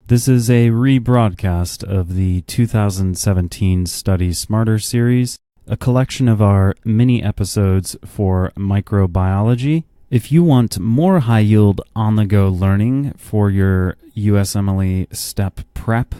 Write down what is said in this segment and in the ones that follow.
This is a rebroadcast of the 2017 Study Smarter series, a collection of our mini episodes for microbiology. If you want more high-yield on-the-go learning for your USMLE STEP prep,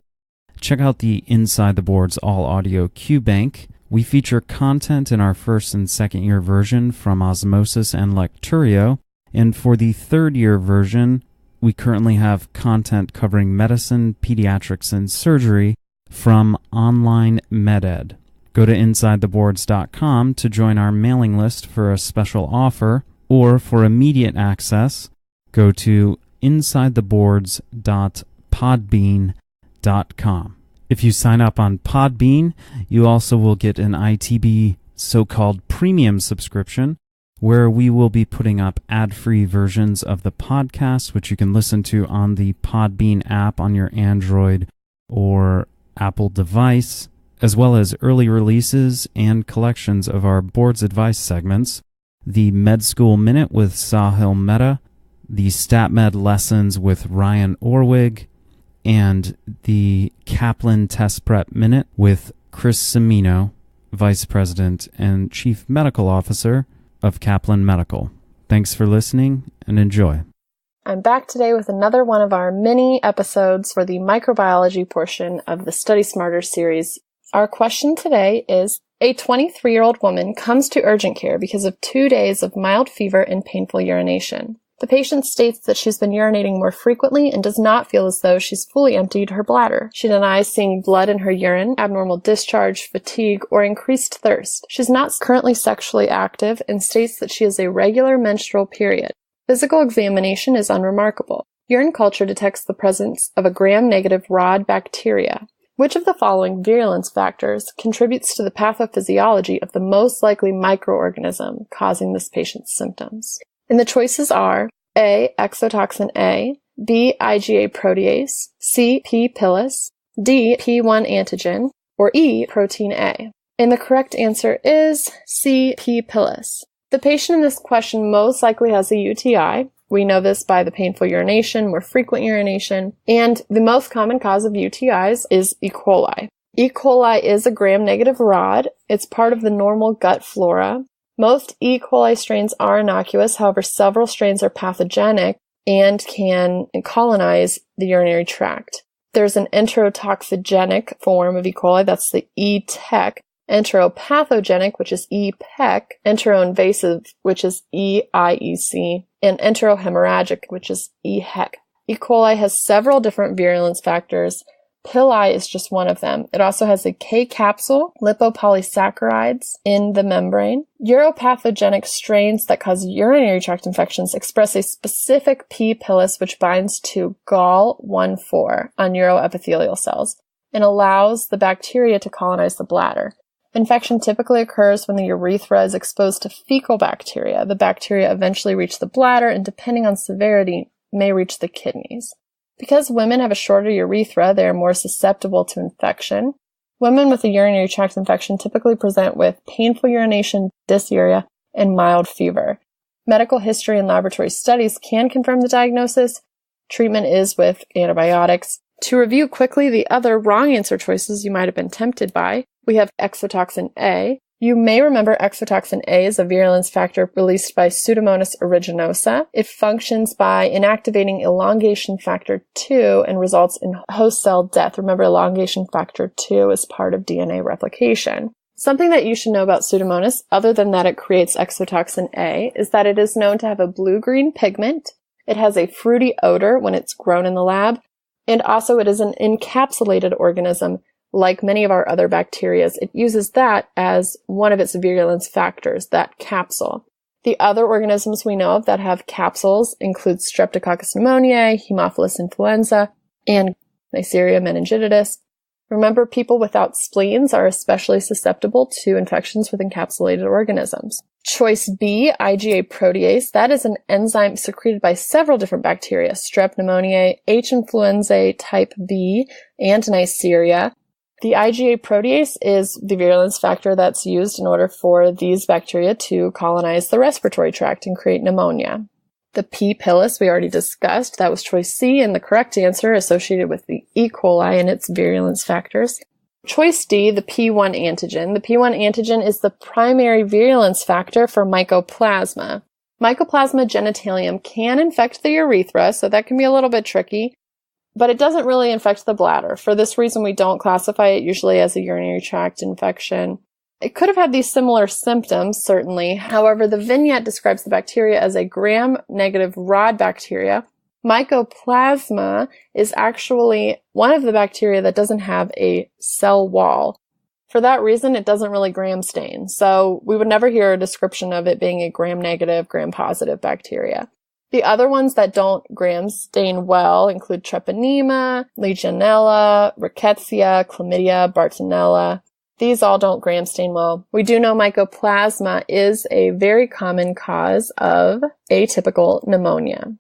check out the InsideTheBoards All-Audio Qbank. We feature content in our first and second year version from Osmosis and Lecturio, and for the third year version, we currently have content covering medicine, pediatrics, and surgery from Online MedEd. Go to InsideTheBoards.com to join our mailing list for a special offer, or for immediate access, go to InsideTheBoards.podbean.com. If you sign up on Podbean, you also will get an ITB so-called premium subscription, where we will be putting up ad-free versions of the podcast, which you can listen to on the Podbean app on your Android or Apple device, as well as early releases and collections of our Boards Advice segments, the Med School Minute with Sahil Mehta, the StatMed Lessons with Ryan Orwig, and the Kaplan Test Prep Minute with Chris Cimino, Vice President and Chief Medical Officer of Kaplan Medical. Thanks for listening and enjoy. I'm back today with another one of our mini episodes for the microbiology portion of the Study Smarter series. Our question today is, a 23-year-old woman comes to urgent care because of 2 days of mild fever and painful urination. The patient states that she's been urinating more frequently and does not feel as though she's fully emptied her bladder. She denies seeing blood in her urine, abnormal discharge, fatigue, or increased thirst. She's not currently sexually active and states that she has a regular menstrual period. Physical examination is unremarkable. Urine culture detects the presence of a gram-negative rod bacteria. Which of the following virulence factors contributes to the pathophysiology of the most likely microorganism causing this patient's symptoms? And the choices are A. Exotoxin A, B. Iga Protease, C. P. Pilus, D. P1 antigen, or E. Protein A. And the correct answer is C. P. Pilus. The patient in this question most likely has a UTI. We know this by the painful urination, more frequent urination, and the most common cause of UTIs is E. coli. E. coli is a gram-negative rod. It's part of the normal gut flora. Most E. coli strains are innocuous, however, several strains are pathogenic and can colonize the urinary tract. There's an enterotoxigenic form of E. coli, that's the E-tech, enteropathogenic, which is E-pec, enteroinvasive, which is E-IEC, and enterohemorrhagic, which is E-hec. E. coli has several different virulence factors. Pili is just one of them. It also has a K-capsule, lipopolysaccharides in the membrane. Uropathogenic strains that cause urinary tract infections express a specific P. pilus which binds to Gall-1,4 on uroepithelial cells and allows the bacteria to colonize the bladder. Infection typically occurs when the urethra is exposed to fecal bacteria. The bacteria eventually reach the bladder and, depending on severity, may reach the kidneys. Because women have a shorter urethra, they are more susceptible to infection. Women with a urinary tract infection typically present with painful urination, dysuria, and mild fever. Medical history and laboratory studies can confirm the diagnosis. Treatment is with antibiotics. To review quickly the other wrong answer choices you might have been tempted by, we have exotoxin A. You may remember exotoxin A is a virulence factor released by Pseudomonas aeruginosa. It functions by inactivating elongation factor 2 and results in host cell death. Remember, elongation factor 2 is part of DNA replication. Something that you should know about Pseudomonas, other than that it creates exotoxin A, is that it is known to have a blue-green pigment. It has a fruity odor when it's grown in the lab, and also it is an encapsulated organism. Like many of our other bacteria, it uses that as one of its virulence factors, that capsule. The other organisms we know of that have capsules include Streptococcus pneumoniae, Haemophilus influenza, and Neisseria meningitidis. Remember, people without spleens are especially susceptible to infections with encapsulated organisms. Choice B, Iga Protease, that is an enzyme secreted by several different bacteria, Strep pneumoniae, H. influenzae type B, and Neisseria. The Iga protease is the virulence factor that's used in order for these bacteria to colonize the respiratory tract and create pneumonia. The P. pillis we already discussed. That was choice C, and the correct answer associated with the E. coli and its virulence factors. Choice D, the P1 antigen. The P1 antigen is the primary virulence factor for Mycoplasma. Mycoplasma genitalium can infect the urethra, so that can be a little bit tricky, but it doesn't really infect the bladder. For this reason, we don't classify it usually as a urinary tract infection. It could have had these similar symptoms, certainly. However, the vignette describes the bacteria as a gram-negative rod bacteria. Mycoplasma is actually one of the bacteria that doesn't have a cell wall. For that reason, it doesn't really gram stain. So we would never hear a description of it being a gram-negative, gram-positive bacteria. The other ones that don't gram stain well include Treponema, Legionella, Rickettsia, Chlamydia, Bartonella. These all don't gram stain well. We do know Mycoplasma is a very common cause of atypical pneumonia.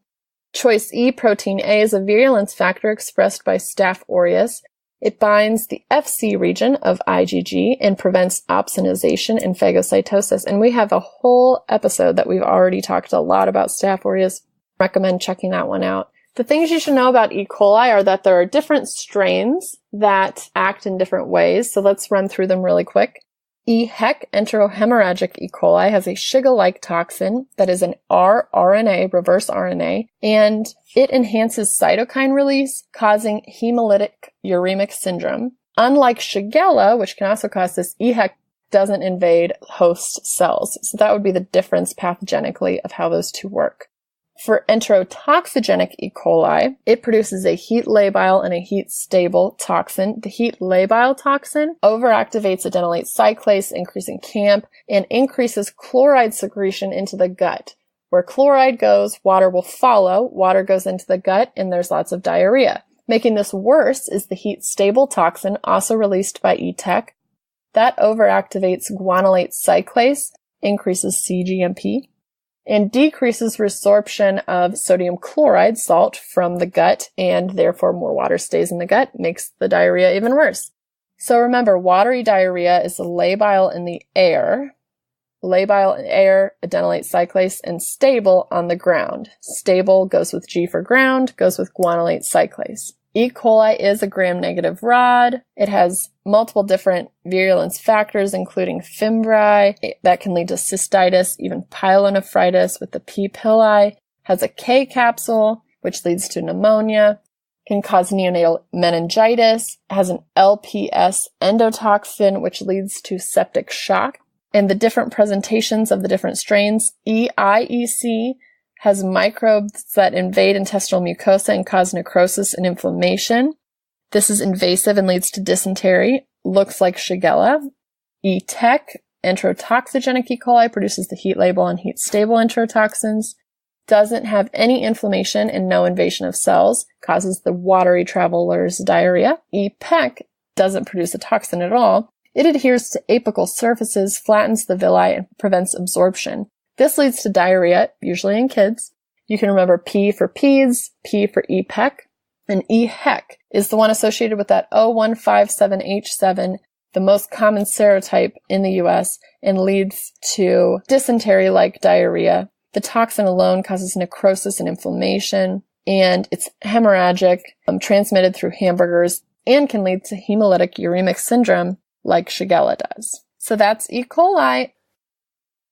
Choice E, protein A, is a virulence factor expressed by Staph aureus. It binds the Fc region of IgG and prevents opsonization and phagocytosis. And we have a whole episode that we've already talked a lot about Staph aureus. Recommend checking that one out. The things you should know about E. coli are that there are different strains that act in different ways. So let's run through them really quick. E-Hec, enterohemorrhagic E. coli, has a Shiga-like toxin that is an rRNA, reverse RNA, and it enhances cytokine release, causing hemolytic uremic syndrome. Unlike Shigella, which can also cause this, E-Hec doesn't invade host cells. So that would be the difference pathogenically of how those two work. For enterotoxigenic E. coli, it produces a heat labile and a heat stable toxin. The heat labile toxin overactivates adenylate cyclase, increasing CAMP, and increases chloride secretion into the gut. Where chloride goes, water will follow. Water goes into the gut, and there's lots of diarrhea. Making this worse is the heat stable toxin, also released by E-Tech. That overactivates guanylate cyclase, increases cGMP, and decreases resorption of sodium chloride, salt, from the gut, and therefore more water stays in the gut, makes the diarrhea even worse. So remember, watery diarrhea is labile in the air, adenylate cyclase, and stable on the ground. Stable goes with G for ground, goes with guanylate cyclase. E. coli is a gram-negative rod. It has multiple different virulence factors, including fimbriae, that can lead to cystitis, even pyelonephritis with the P. pili, has a K capsule, which leads to pneumonia, can cause neonatal meningitis, has an LPS endotoxin, which leads to septic shock, and the different presentations of the different strains. EIEC has microbes that invade intestinal mucosa and cause necrosis and inflammation. This is invasive and leads to dysentery. Looks like Shigella. E-Tech, enterotoxigenic E. coli, produces the heat labile and heat stable enterotoxins. Doesn't have any inflammation and no invasion of cells. Causes the watery traveler's diarrhea. E-Pec doesn't produce a toxin at all. It adheres to apical surfaces, flattens the villi, and prevents absorption. This leads to diarrhea, usually in kids. You can remember P for peds, P for E-Pec, and E-Hec is the one associated with that O157H7, the most common serotype in the US, and leads to dysentery-like diarrhea. The toxin alone causes necrosis and inflammation, and it's hemorrhagic, transmitted through hamburgers, and can lead to hemolytic uremic syndrome like Shigella does. So that's E. coli.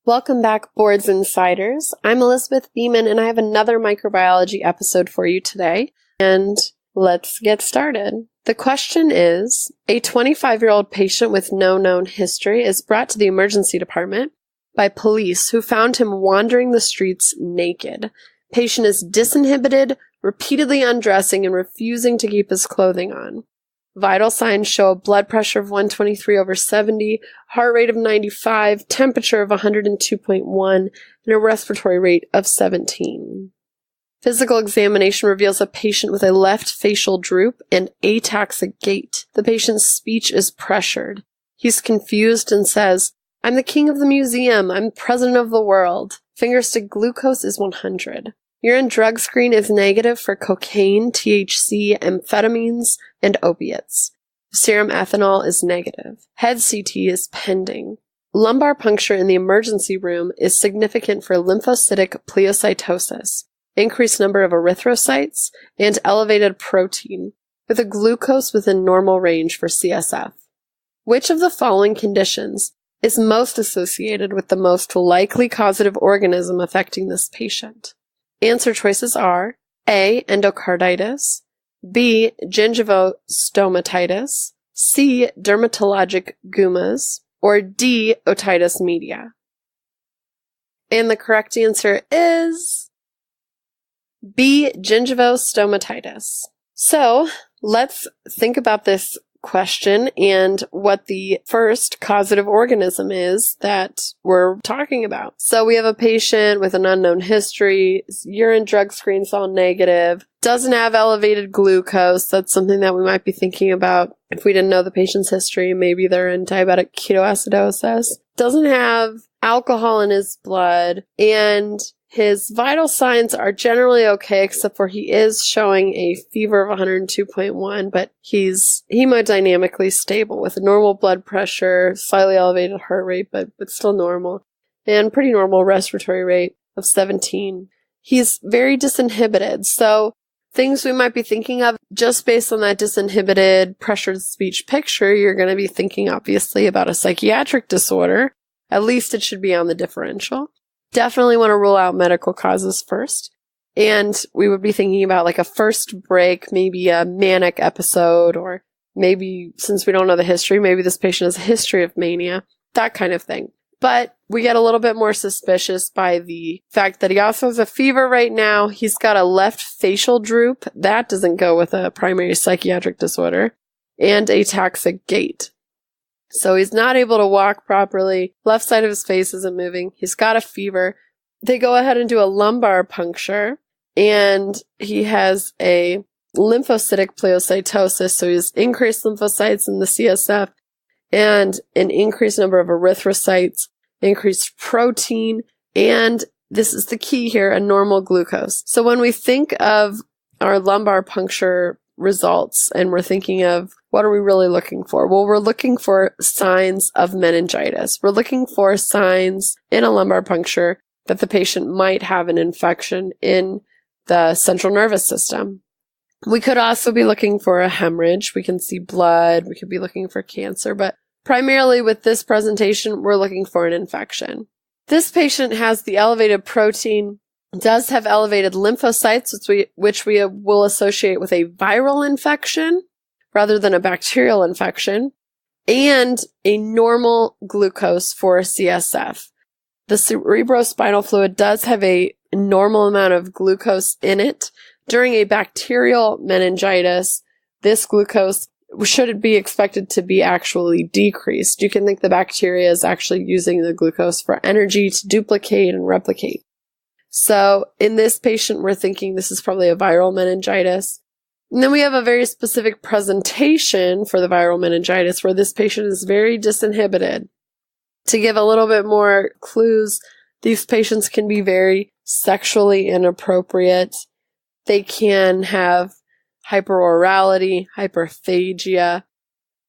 Welcome back, Boards Insiders. I'm Elizabeth Beeman, and I have another microbiology episode for you today. And let's get started. The question is, a 25-year-old patient with no known history is brought to the emergency department by police who found him wandering the streets naked. Patient is disinhibited, repeatedly undressing, and refusing to keep his clothing on. Vital signs show a blood pressure of 123/70, heart rate of 95, temperature of 102.1, and a respiratory rate of 17. Physical examination reveals a patient with a left facial droop and ataxic gait. The patient's speech is pressured. He's confused and says, "I'm the king of the museum. I'm president of the world." Finger stick glucose is 100. Urine drug screen is negative for cocaine, THC, amphetamines, and opiates. Serum ethanol is negative. Head CT is pending. Lumbar puncture in the emergency room is significant for lymphocytic pleocytosis. increased number of erythrocytes, and elevated protein, with a glucose within normal range for CSF. Which of the following conditions is most associated with the most likely causative organism affecting this patient? Answer choices are A. Endocarditis, B. Gingivostomatitis, C. Dermatologic gumas, or D. Otitis media. And the correct answer is B. Gingivostomatitis. So let's think about this question and what the first causative organism is that we're talking about. So we have a patient with an unknown history, urine drug screen's all negative, doesn't have elevated glucose. That's something that we might be thinking about if we didn't know the patient's history. Maybe they're in diabetic ketoacidosis. Doesn't have alcohol in his blood, and his vital signs are generally okay, except for he is showing a fever of 102.1, but he's hemodynamically stable with a normal blood pressure, slightly elevated heart rate, but still normal, and pretty normal respiratory rate of 17. He's very disinhibited, so things we might be thinking of just based on that disinhibited pressured speech picture, you're going to be thinking obviously about a psychiatric disorder. At least it should be on the differential. Definitely want to rule out medical causes first. And we would be thinking about like a first break, maybe a manic episode, or maybe, since we don't know the history, maybe this patient has a history of mania, that kind of thing. But we get a little bit more suspicious by the fact that he also has a fever right now. He's got a left facial droop. That doesn't go with a primary psychiatric disorder. And ataxic gait. So he's not able to walk properly. Left side of his face isn't moving. He's got a fever. They go ahead and do a lumbar puncture, and he has a lymphocytic pleocytosis. So he has increased lymphocytes in the CSF and an increased number of erythrocytes, increased protein, and this is the key here, a normal glucose. So when we think of our lumbar puncture results and we're thinking of what are we really looking for? Well, we're looking for signs of meningitis. We're looking for signs in a lumbar puncture that the patient might have an infection in the central nervous system. We could also be looking for a hemorrhage. We can see blood. We could be looking for cancer, but primarily with this presentation, we're looking for an infection. This patient has the elevated protein, does have elevated lymphocytes, which we will associate with a viral infection rather than a bacterial infection, and a normal glucose for CSF. The cerebrospinal fluid does have a normal amount of glucose in it. During a bacterial meningitis, this glucose should be expected to be actually decreased. You can think the bacteria is actually using the glucose for energy to duplicate and replicate. So in this patient, we're thinking this is probably a viral meningitis. And then we have a very specific presentation for the viral meningitis where this patient is very disinhibited. To give a little bit more clues, these patients can be very sexually inappropriate. They can have hyperorality, hyperphagia.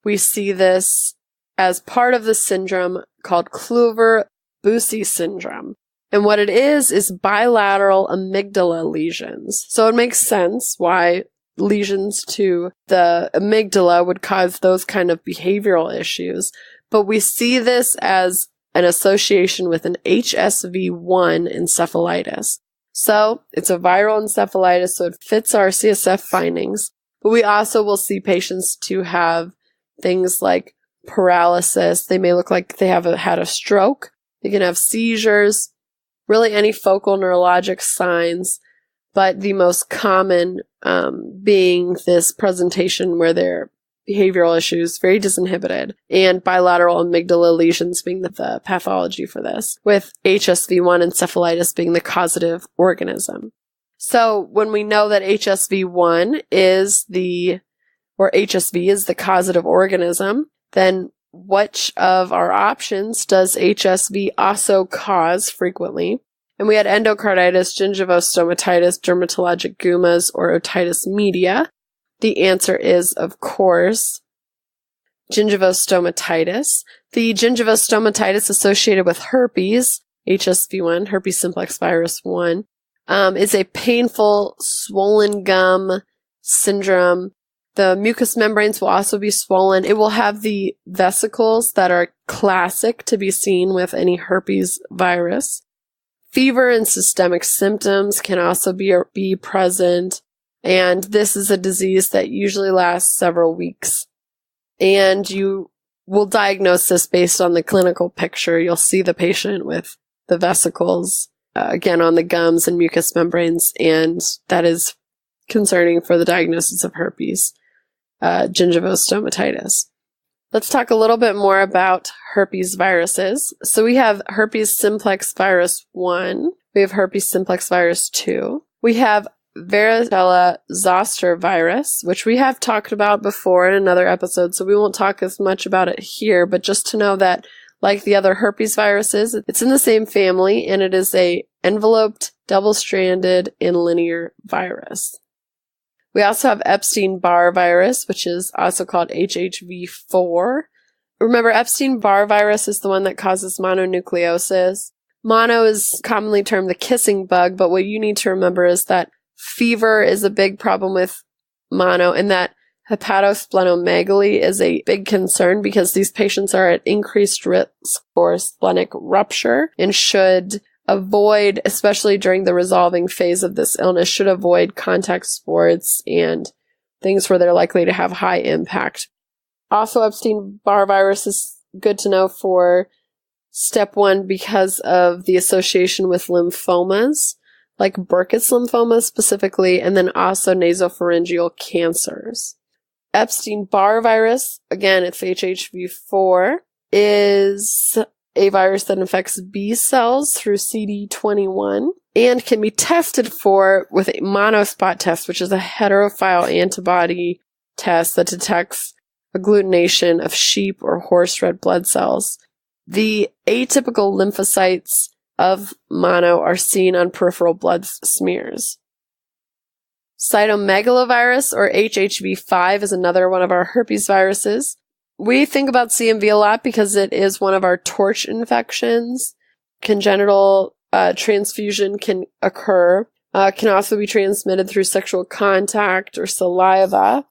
We see this as part of the syndrome called Kluver-Bucy syndrome. And what it is bilateral amygdala lesions. So it makes sense why lesions to the amygdala would cause those kind of behavioral issues. But we see this as an association with an HSV1 encephalitis. So it's a viral encephalitis, so it fits our CSF findings. But we also will see patients to have things like paralysis. They may look like they have had a stroke. They can have seizures, really any focal neurologic signs. But the most common being this presentation where they're behavioral issues, very disinhibited, and bilateral amygdala lesions being the pathology for this, with HSV1 encephalitis being the causative organism. So when we know that HSV1 is HSV is the causative organism, then which of our options does HSV also cause frequently? And we had endocarditis, gingivostomatitis, dermatologic gumas, or otitis media. The answer is, of course, gingivostomatitis. The gingivostomatitis associated with herpes, HSV1, herpes simplex virus 1, is a painful swollen gum syndrome. The mucous membranes will also be swollen. It will have the vesicles that are classic to be seen with any herpes virus. Fever and systemic symptoms can also be present, and this is a disease that usually lasts several weeks. And you will diagnose this based on the clinical picture. You'll see the patient with the vesicles, again, on the gums and mucous membranes, and that is concerning for the diagnosis of herpes gingivostomatitis. Let's talk a little bit more about herpes viruses. So we have herpes simplex virus 1. We have herpes simplex virus 2. We have varicella zoster virus, which we have talked about before in another episode, so we won't talk as much about it here, but just to know that, like the other herpes viruses, it's in the same family, and it is a enveloped, double-stranded, and linear virus. We also have Epstein-Barr virus, which is also called HHV4. Remember, Epstein-Barr virus is the one that causes mononucleosis. Mono is commonly termed the kissing bug, but what you need to remember is that fever is a big problem with mono, and that hepatosplenomegaly is a big concern because these patients are at increased risk for splenic rupture and should avoid, especially during the resolving phase of this illness, should avoid contact sports and things where they're likely to have high impact. Also, Epstein-Barr virus is good to know for step 1 because of the association with lymphomas, like Burkitt's lymphoma specifically, and then also nasopharyngeal cancers. Epstein-Barr virus, again, it's HHV4, is a virus that infects B cells through CD21 and can be tested for with a monospot test, which is a heterophile antibody test that detects agglutination of sheep or horse red blood cells. The atypical lymphocytes of mono are seen on peripheral blood smears. Cytomegalovirus, or HHV5, is another one of our herpes viruses. We think about CMV a lot because it is one of our torch infections. Congenital transfusion can occur. Can also be transmitted through sexual contact or saliva.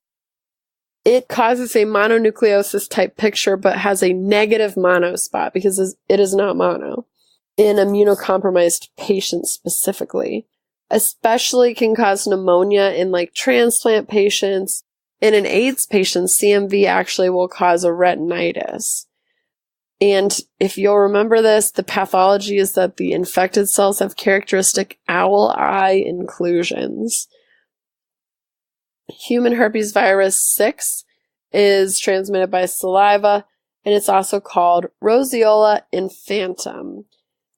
It causes a mononucleosis type picture but has a negative monospot because it is not mono in immunocompromised patients specifically. Especially can cause pneumonia in like transplant patients. And in AIDS patients, CMV actually will cause a retinitis. And if you'll remember this, the pathology is that the infected cells have characteristic owl eye inclusions. Human herpes virus 6 is transmitted by saliva, and it's also called roseola infantum.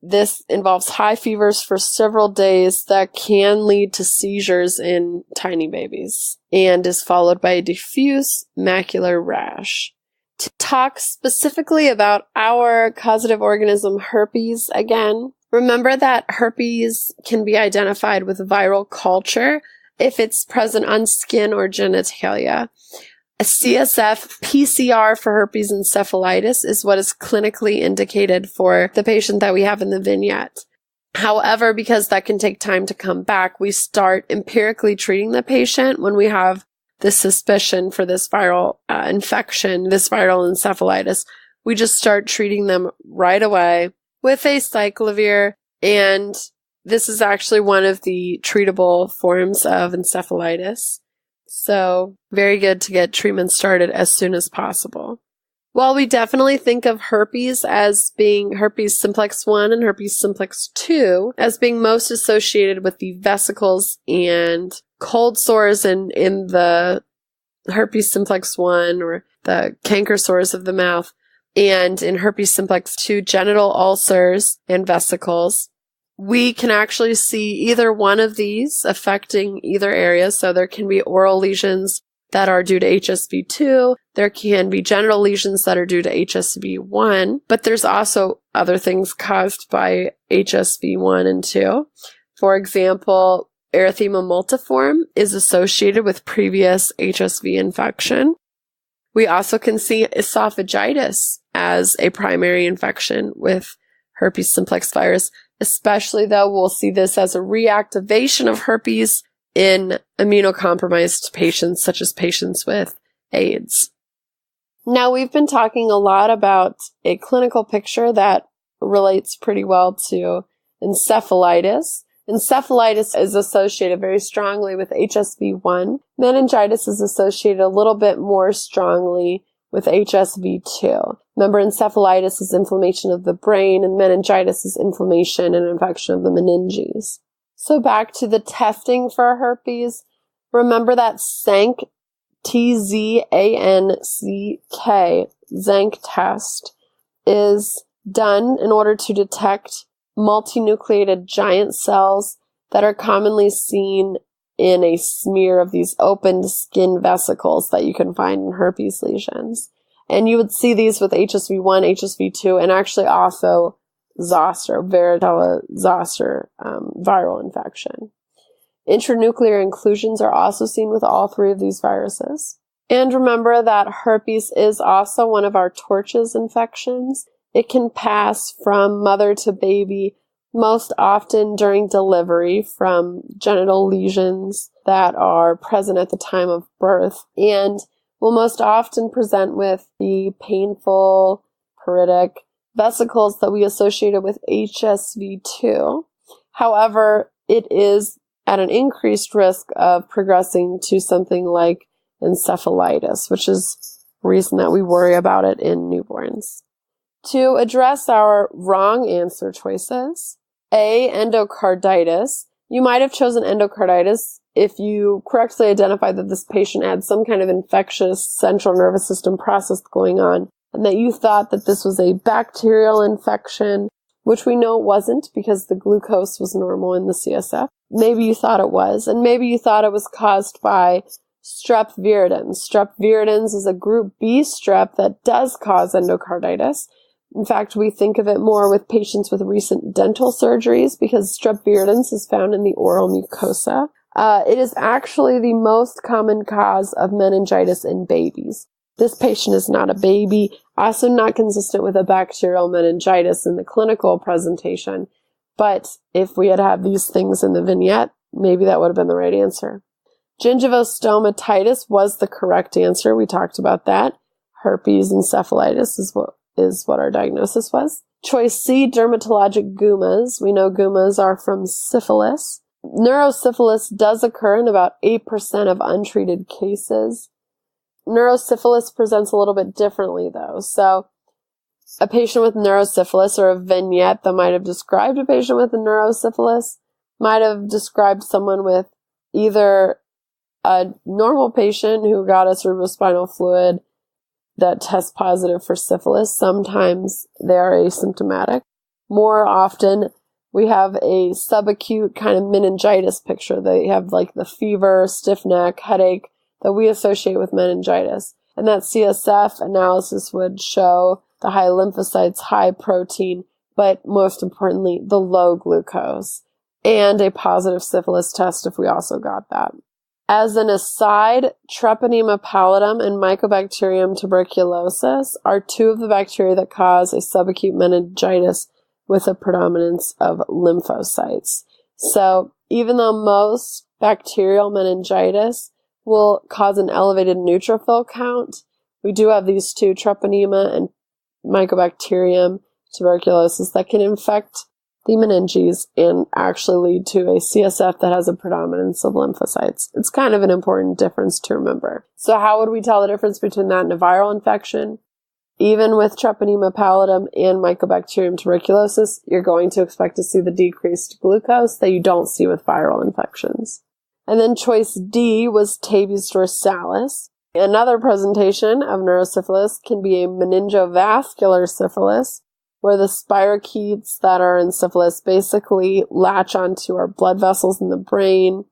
This involves high fevers for several days that can lead to seizures in tiny babies and is followed by a diffuse macular rash. To talk specifically about our causative organism herpes again, remember that herpes can be identified with viral culture if it's present on skin or genitalia. A CSF PCR for herpes encephalitis is what is clinically indicated for the patient that we have in the vignette. However, because that can take time to come back, we start empirically treating the patient when we have the suspicion for this viral infection, this viral encephalitis. We just start treating them right away with acyclovir, and this is actually one of the treatable forms of encephalitis. So, very good to get treatment started as soon as possible. While we definitely think of herpes as being herpes simplex 1 and herpes simplex 2 as being most associated with the vesicles and cold sores in the herpes simplex 1 or the canker sores of the mouth, and in herpes simplex 2, genital ulcers and vesicles, we can actually see either one of these affecting either area. So there can be oral lesions that are due to HSV2. There can be genital lesions that are due to HSV1, but there's also other things caused by HSV1 and 2. For example, erythema multiforme is associated with previous HSV infection. We also can see esophagitis as a primary infection with herpes simplex virus. Especially though, we'll see this as a reactivation of herpes in immunocompromised patients, such as patients with AIDS. Now, we've been talking a lot about a clinical picture that relates pretty well to encephalitis. Encephalitis is associated very strongly with HSV1. Meningitis is associated a little bit more strongly with HSV2. Remember, encephalitis is inflammation of the brain, and meningitis is inflammation and infection of the meninges. So back to the testing for herpes. Remember that ZANC, T-Z-A-N-C-K, ZANC test is done in order to detect multinucleated giant cells that are commonly seen in a smear of these opened skin vesicles that you can find in herpes lesions. And you would see these with HSV1, HSV2, and actually also zoster, varicella zoster viral infection. Intranuclear inclusions are also seen with all three of these viruses. And remember that herpes is also one of our torches infections. It can pass from mother to baby, most often during delivery from genital lesions that are present at the time of birth, and will most often present with the painful, pruritic vesicles that we associated with HSV2. However, it is at an increased risk of progressing to something like encephalitis, which is the reason that we worry about it in newborns. To address our wrong answer choices, A, endocarditis. You might have chosen endocarditis if you correctly identified that this patient had some kind of infectious central nervous system process going on, and that you thought that this was a bacterial infection, which we know it wasn't because the glucose was normal in the CSF. Maybe you thought it was, and maybe you thought it was caused by strep viridans. Strep viridans is a group B strep that does cause endocarditis. In fact, we think of it more with patients with recent dental surgeries because strep viridans is found in the oral mucosa. It is actually the most common cause of meningitis in babies. This patient is not a baby, also not consistent with a bacterial meningitis in the clinical presentation. But if we had these things in the vignette, maybe that would have been the right answer. Gingivostomatitis was the correct answer. We talked about that. Herpes encephalitis is what our diagnosis was. Choice C, dermatologic gummas. We know gummas are from syphilis. Neurosyphilis does occur in about 8% of untreated cases. Neurosyphilis presents a little bit differently, though. So a patient with neurosyphilis, or a vignette that might have described a patient with neurosyphilis, might have described someone with either a normal patient who got a cerebrospinal fluid that tests positive for syphilis. Sometimes they are asymptomatic. More often, we have a subacute kind of meningitis picture. They have like the fever, stiff neck, headache that we associate with meningitis. And that CSF analysis would show the high lymphocytes, high protein, but most importantly, the low glucose, and a positive syphilis test if we also got that. As an aside, Treponema pallidum and Mycobacterium tuberculosis are two of the bacteria that cause a subacute meningitis with a predominance of lymphocytes. So even though most bacterial meningitis will cause an elevated neutrophil count, we do have these two, Treponema and Mycobacterium tuberculosis, that can infect the meninges and actually lead to a CSF that has a predominance of lymphocytes. It's kind of an important difference to remember. So how would we tell the difference between that and a viral infection? Even with Treponema pallidum and Mycobacterium tuberculosis, you're going to expect to see the decreased glucose that you don't see with viral infections. And then choice D was Tabes dorsalis. Another presentation of neurosyphilis can be a meningovascular syphilis, where the spirochetes that are in syphilis basically latch onto our blood vessels in the brain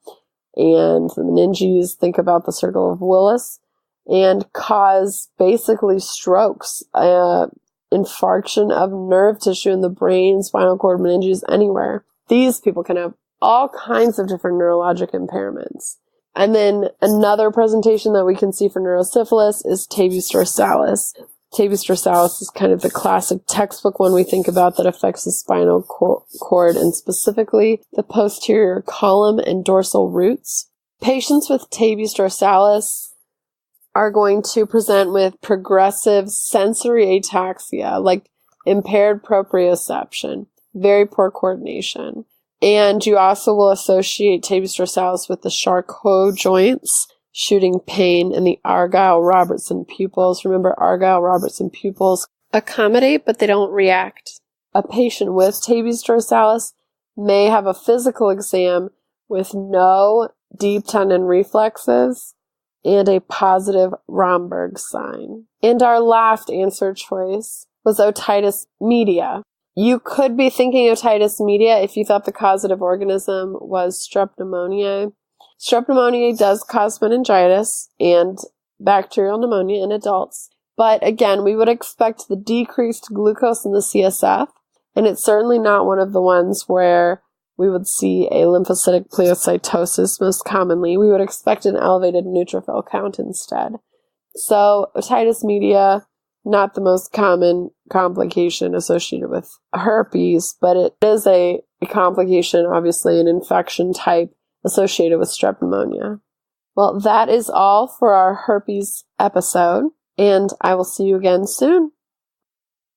and the meninges, think about the circle of Willis, and cause basically strokes, infarction of nerve tissue in the brain, spinal cord, meninges, anywhere. These people can have all kinds of different neurologic impairments. And then another presentation that we can see for neurosyphilis is Tabes dorsalis. Tabes dorsalis is kind of the classic textbook one we think about that affects the spinal cord and specifically the posterior column and dorsal roots. Patients with tabes dorsalis are going to present with progressive sensory ataxia, like impaired proprioception, very poor coordination. And you also will associate tabes dorsalis with the Charcot joints, shooting pain, and the Argyll-Robertson pupils. Remember, Argyll-Robertson pupils accommodate, but they don't react. A patient with tabes dorsalis may have a physical exam with no deep tendon reflexes and a positive Romberg sign. And our last answer choice was otitis media. You could be thinking otitis media if you thought the causative organism was strep pneumoniae. Strep pneumoniae does cause meningitis and bacterial pneumonia in adults. But again, we would expect the decreased glucose in the CSF, and it's certainly not one of the ones where we would see a lymphocytic pleocytosis most commonly. We would expect an elevated neutrophil count instead. So otitis media, not the most common complication associated with herpes, but it is a complication, obviously an infection type associated with strep pneumonia. Well, that is all for our herpes episode, and I will see you again soon.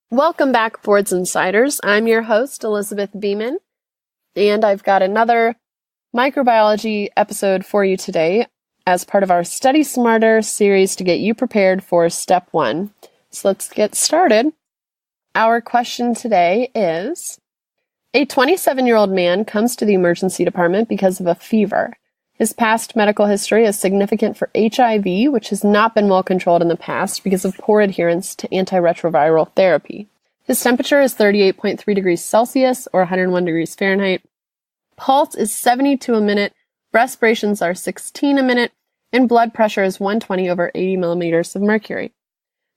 Welcome back, Boards Insiders. I'm your host, Elizabeth Beeman, and I've got another microbiology episode for you today as part of our Study Smarter series to get you prepared for Step 1. So let's get started. Our question today is, a 27-year-old man comes to the emergency department because of a fever. His past medical history is significant for HIV, which has not been well controlled in the past because of poor adherence to antiretroviral therapy. His temperature is 38.3 degrees Celsius or 101 degrees Fahrenheit. Pulse is 72 a minute, respirations are 16 a minute, and blood pressure is 120 over 80 millimeters of mercury.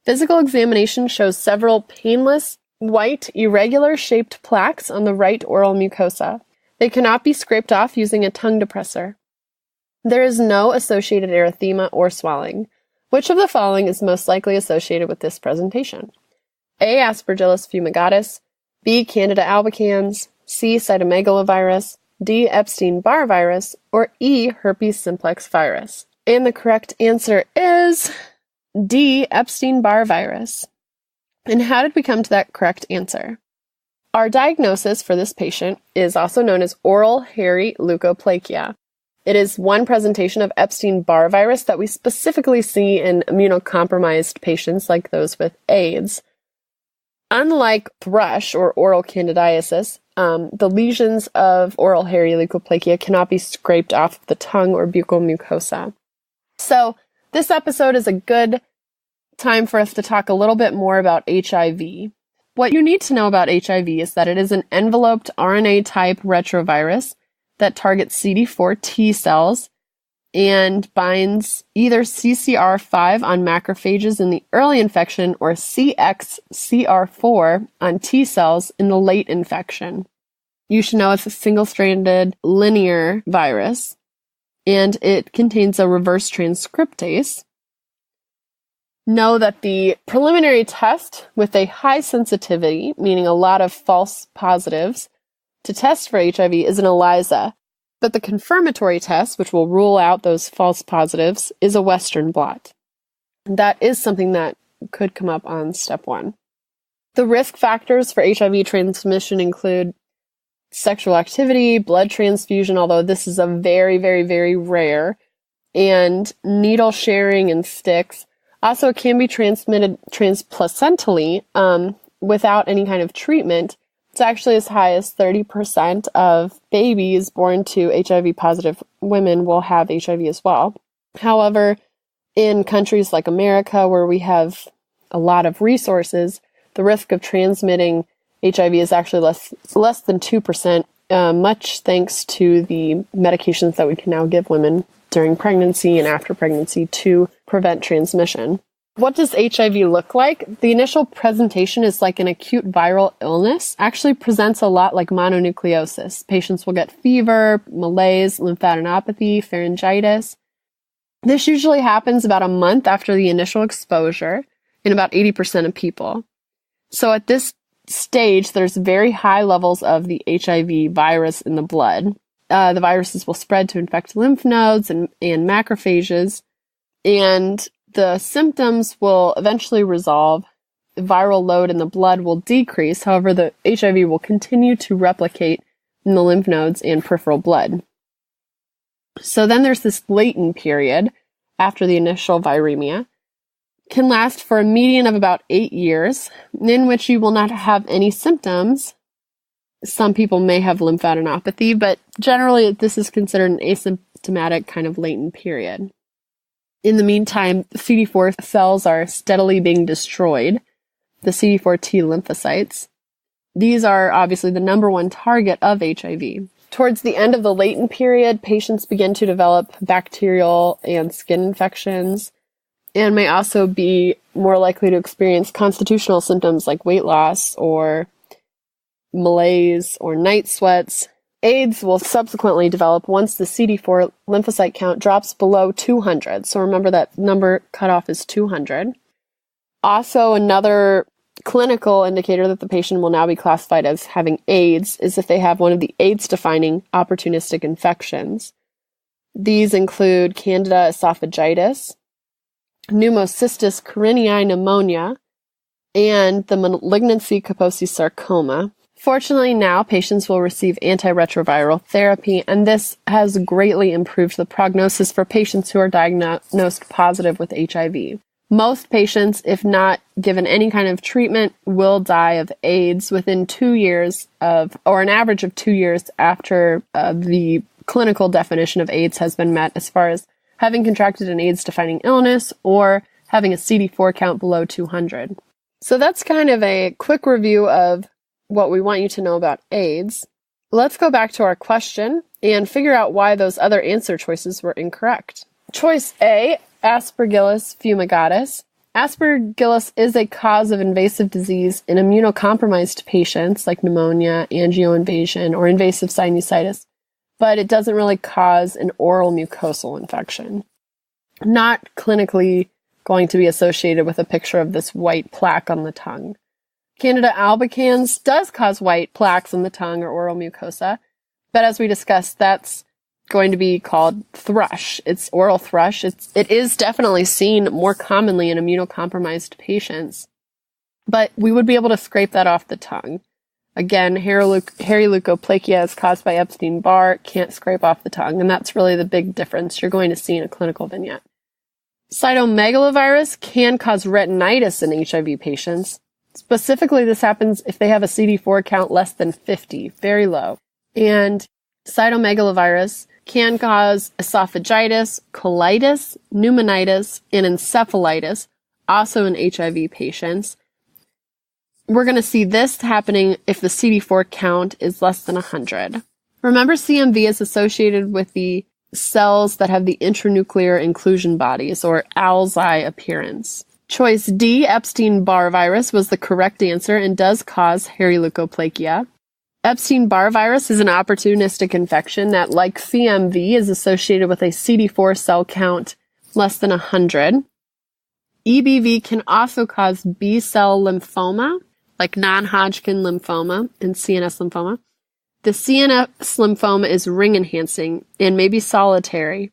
Physical examination shows several painless, white, irregular-shaped plaques on the right oral mucosa. They cannot be scraped off using a tongue depressor. There is no associated erythema or swelling. Which of the following is most likely associated with this presentation? A. Aspergillus fumigatus, B. Candida albicans, C. cytomegalovirus, D. Epstein-Barr virus, or E. herpes simplex virus. And the correct answer is D. Epstein-Barr virus. And how did we come to that correct answer? Our diagnosis for this patient is also known as oral hairy leukoplakia. It is one presentation of Epstein-Barr virus that we specifically see in immunocompromised patients like those with AIDS. Unlike thrush or oral candidiasis, the lesions of oral hairy leukoplakia cannot be scraped off of the tongue or buccal mucosa. So this episode is a good time for us to talk a little bit more about HIV. What you need to know about HIV is that it is an enveloped RNA-type retrovirus that targets CD4 T cells and binds either CCR5 on macrophages in the early infection or CXCR4 on T cells in the late infection. You should know it's a single-stranded linear virus, and it contains a reverse transcriptase. Know that the preliminary test with a high sensitivity, meaning a lot of false positives, to test for HIV is an ELISA, but the confirmatory test, which will rule out those false positives, is a Western blot. That is something that could come up on Step 1. The risk factors for HIV transmission include sexual activity, blood transfusion, although this is a very, very, very rare, and needle sharing and sticks. Also, it can be transmitted transplacentally without any kind of treatment. It's actually as high as 30% of babies born to HIV-positive women will have HIV as well. However, in countries like America, where we have a lot of resources, the risk of transmitting HIV is actually less than 2%, much thanks to the medications that we can now give women during pregnancy and after pregnancy to prevent transmission. What does HIV look like? The initial presentation is like an acute viral illness, actually presents a lot like mononucleosis. Patients will get fever, malaise, lymphadenopathy, pharyngitis. This usually happens about a month after the initial exposure, in about 80% of people. So at this stage, there's very high levels of the HIV virus in the blood. The viruses will spread to infect lymph nodes and macrophages, and the symptoms will eventually resolve. The viral load in the blood will decrease. However, the HIV will continue to replicate in the lymph nodes and peripheral blood. So then there's this latent period after the initial viremia. Can last for a median of about 8 years, in which you will not have any symptoms. Some people may have lymphadenopathy, but generally this is considered an asymptomatic kind of latent period. In the meantime, CD4 cells are steadily being destroyed, the CD4 T lymphocytes. These are obviously the number one target of HIV. Towards the end of the latent period, patients begin to develop bacterial and skin infections, and may also be more likely to experience constitutional symptoms like weight loss or malaise or night sweats. AIDS will subsequently develop once the CD4 lymphocyte count drops below 200. So remember that number cutoff is 200. Also, another clinical indicator that the patient will now be classified as having AIDS is if they have one of the AIDS-defining opportunistic infections. These include Candida esophagitis, pneumocystis carinii pneumonia, and the malignancy Kaposi sarcoma. Fortunately, now patients will receive antiretroviral therapy, and this has greatly improved the prognosis for patients who are diagnosed positive with HIV. Most patients, if not given any kind of treatment, will die of AIDS within 2 years or an average of 2 years after the clinical definition of AIDS has been met, as far as having contracted an AIDS-defining illness or having a CD4 count below 200. So that's kind of a quick review of what we want you to know about AIDS. Let's go back to our question and figure out why those other answer choices were incorrect. Choice A, Aspergillus fumigatus. Aspergillus is a cause of invasive disease in immunocompromised patients like pneumonia, angioinvasion, or invasive sinusitis, but it doesn't really cause an oral mucosal infection. Not clinically going to be associated with a picture of this white plaque on the tongue. Candida albicans does cause white plaques on the tongue or oral mucosa, but as we discussed, that's going to be called thrush. It's oral thrush. It is definitely seen more commonly in immunocompromised patients, but we would be able to scrape that off the tongue. Again, hairy leukoplakia is caused by Epstein-Barr, can't scrape off the tongue, and that's really the big difference you're going to see in a clinical vignette. Cytomegalovirus can cause retinitis in HIV patients. Specifically, this happens if they have a CD4 count less than 50, very low. And cytomegalovirus can cause esophagitis, colitis, pneumonitis, and encephalitis, also in HIV patients. We're going to see this happening if the CD4 count is less than 100. Remember, CMV is associated with the cells that have the intranuclear inclusion bodies, or owl's-eye appearance. Choice D, Epstein-Barr virus, was the correct answer and does cause hairy leukoplakia. Epstein-Barr virus is an opportunistic infection that, like CMV, is associated with a CD4 cell count less than 100. EBV can also cause B-cell lymphoma, like non-Hodgkin lymphoma and CNS lymphoma. The CNS lymphoma is ring-enhancing and may be solitary,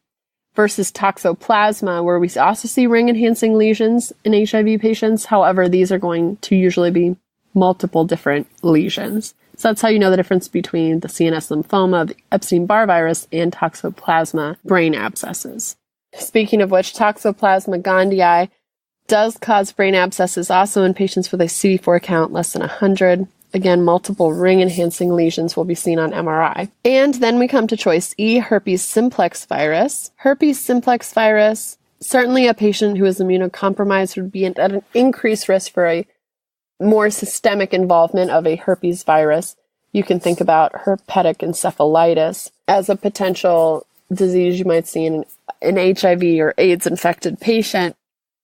versus toxoplasma, where we also see ring-enhancing lesions in HIV patients. However, these are going to usually be multiple different lesions. So that's how you know the difference between the CNS lymphoma, the Epstein-Barr virus, and toxoplasma brain abscesses. Speaking of which, Toxoplasma gondii does cause brain abscesses also in patients with a CD4 count less than 100. Again, multiple ring-enhancing lesions will be seen on MRI. And then we come to choice E, herpes simplex virus. Herpes simplex virus, certainly a patient who is immunocompromised would be at an increased risk for a more systemic involvement of a herpes virus. You can think about herpetic encephalitis as a potential disease you might see in an HIV or AIDS-infected patient.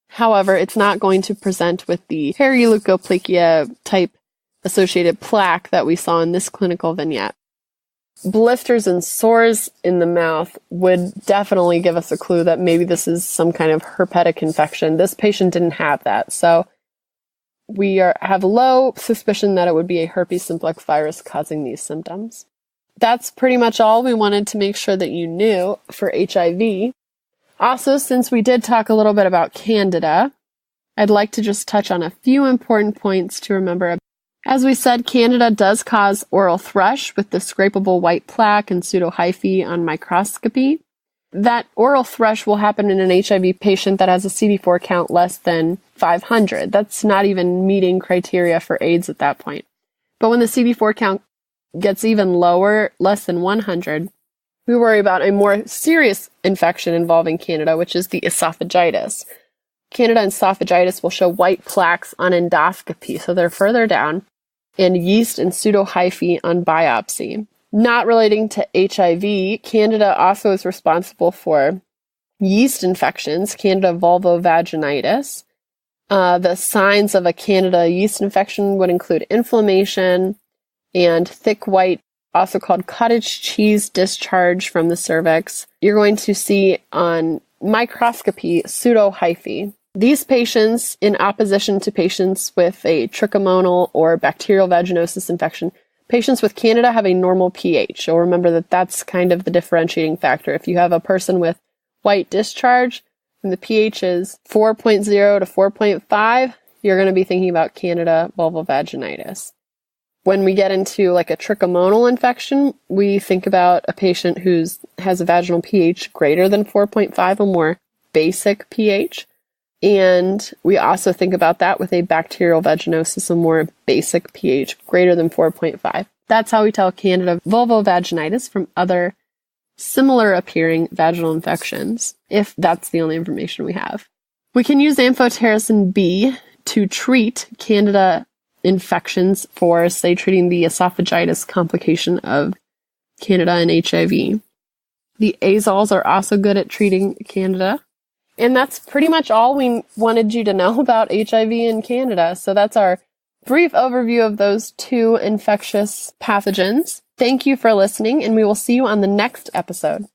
However, it's not going to present with the hairy leukoplakia type associated plaque that we saw in this clinical vignette. Blisters and sores in the mouth would definitely give us a clue that maybe this is some kind of herpetic infection. This patient didn't have that, so we have low suspicion that it would be a herpes simplex virus causing these symptoms. That's pretty much all we wanted to make sure that you knew for HIV. Also, since we did talk a little bit about Candida, I'd like to just touch on a few important points to remember. As we said, Candida does cause oral thrush with the scrapable white plaque and pseudohyphae on microscopy. That oral thrush will happen in an HIV patient that has a CD4 count less than 500. That's not even meeting criteria for AIDS at that point. But when the CD4 count gets even lower, less than 100, we worry about a more serious infection involving Candida, which is the esophagitis. Candida esophagitis will show white plaques on endoscopy, so they're further down, and yeast and pseudohyphae on biopsy. Not relating to HIV, Candida also is responsible for yeast infections, Candida vulvovaginitis. The signs of a Candida yeast infection would include inflammation and thick white, also called cottage cheese discharge from the cervix. You're going to see on microscopy pseudohyphae. These patients, in opposition to patients with a trichomonal or bacterial vaginosis infection, patients with Candida have a normal pH. You'll remember that that's kind of the differentiating factor. If you have a person with white discharge and the pH is 4.0 to 4.5, you're going to be thinking about Candida vulvovaginitis. When we get into like a trichomonal infection, we think about a patient who has a vaginal pH greater than 4.5, a more basic pH. And we also think about that with a bacterial vaginosis, a more basic pH greater than 4.5. That's how we tell Candida vulvovaginitis from other similar appearing vaginal infections, if that's the only information we have. We can use amphotericin B to treat Candida infections for, say, treating the esophagitis complication of Candida and HIV. The azoles are also good at treating Candida. And that's pretty much all we wanted you to know about HIV and Candida. So that's our brief overview of those two infectious pathogens. Thank you for listening, and we will see you on the next episode.